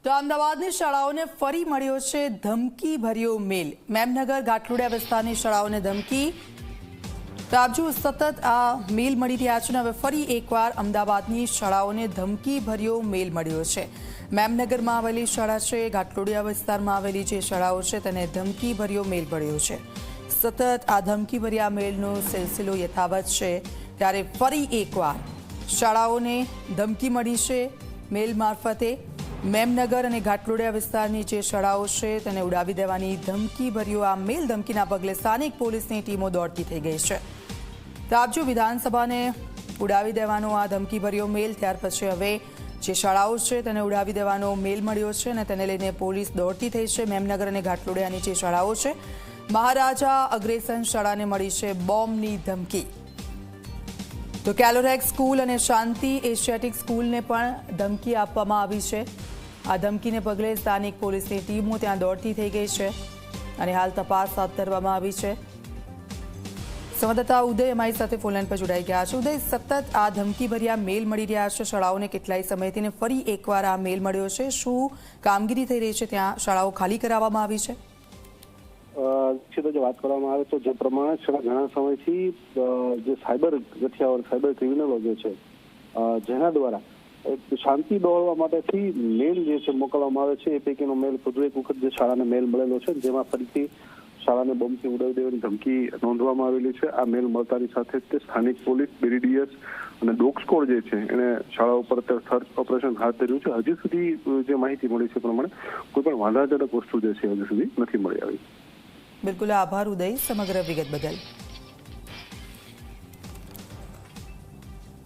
તો અમદાવાદની શાળાઓને ફરી મળ્યો છે ધમકી ભર્યો મેલ। મેમનગર ગાટલોડિયા વિસ્તારની શાળાઓને ધમકી। તો આપ જો સતત આ મેલ મળી રહ્યા છે અને હવે ફરી એકવાર અમદાવાદની શાળાઓને ધમકી ભર્યો મેલ મળ્યો છે। મેમનગરમાં આવેલી શાળા છે, ગાટલોડિયા વિસ્તારમાં આવેલી જે શાળાઓ છે તેને ધમકી ભર્યો મેલ મળ્યો છે। સતત આ ધમકી ભર્યા મેલનો સિલસિલો યથાવત છે, ત્યારે ફરી એકવાર શાળાઓને ધમકી મળી છે મેલ મારફતે। મેમનગર અને ગાટલોડિયા વિસ્તારની જે શાળાઓ છે તેને ઉડાવી દેવાની ધમકી ભર્યો આ મેલ। ધમકીના પગલે સ્થાનિક પોલીસની ટીમો દોડતી થઈ ગઈ છે। તો આપ જો વિધાનસભાને ઉડાવી દેવાનો આ ધમકી ભર્યો મેલ, ત્યાર પછી હવે જે શાળાઓ છે તેને ઉડાવી દેવાનો મેલ મળ્યો છે અને તેને લઈને પોલીસ દોડતી થઈ છે। મેમનગર અને ગાટલોડિયાની જે શાળાઓ છે, મહારાજા અગ્રેસન શાળાને મળી છે બોમ્બની ધમકી। તો કેલોરેક્સ સ્કૂલ અને શાંતિ એશિયાટિક સ્કૂલને પણ ધમકી આપવામાં આવી છે। આ ધમકીને પગલે સ્થાનિક પોલીસની ટીમો ત્યાં દોડતી થઈ ગઈ છે અને હાલ તપાસ હાથ ધરવામાં આવી છે। સંવાદદાતા ઉદય અમારી સાથે ફોનલાઈન પર જોડાઈ ગયા છે। ઉદય, સતત આ ધમકી ભર્યા મેલ મળી રહ્યા છે શાળાઓને કેટલાય સમયથી, ને ફરી એકવાર આ મેલ મળ્યો છે। શું કામગીરી થઈ રહી છે ત્યાં? શાળાઓ ખાલી કરાવવામાં આવી છે? જો વાત કરવામાં આવે તો જે પ્રમાણે છેલ્લા ઘણા સમયથી જે સાયબર ગઠિયાઓ, સાયબર ક્રિમિનલો જે છે, જેના દ્વારા શાંતિ દોડવા માટેથી મેલ જે છે મોકલવામાં આવે છે, એ પૈકીનો મેલ વધુ એક વખત જે શાળાને મેલ મળેલો છે, જેમાં ફરીથી શાળાને બોમ્બથી ઉડાવી દેવાની ધમકી નોંધવામાં આવેલી છે। આ મેલ મળતાની સાથે જ તે સ્થાનિક પોલીસ, BDDS અને ડોગ સ્કોડ જે છે એને શાળા ઉપર અત્યારે સર્ચ ઓપરેશન હાથ ધર્યું છે। હજી સુધી જે માહિતી મળી છે પ્રમાણે કોઈ પણ વાંધાજનક વસ્તુ જે છે હજી સુધી નથી મળી આવી। બિલકુલ, આભાર ઉદય સમગ્ર વિગત બદલ।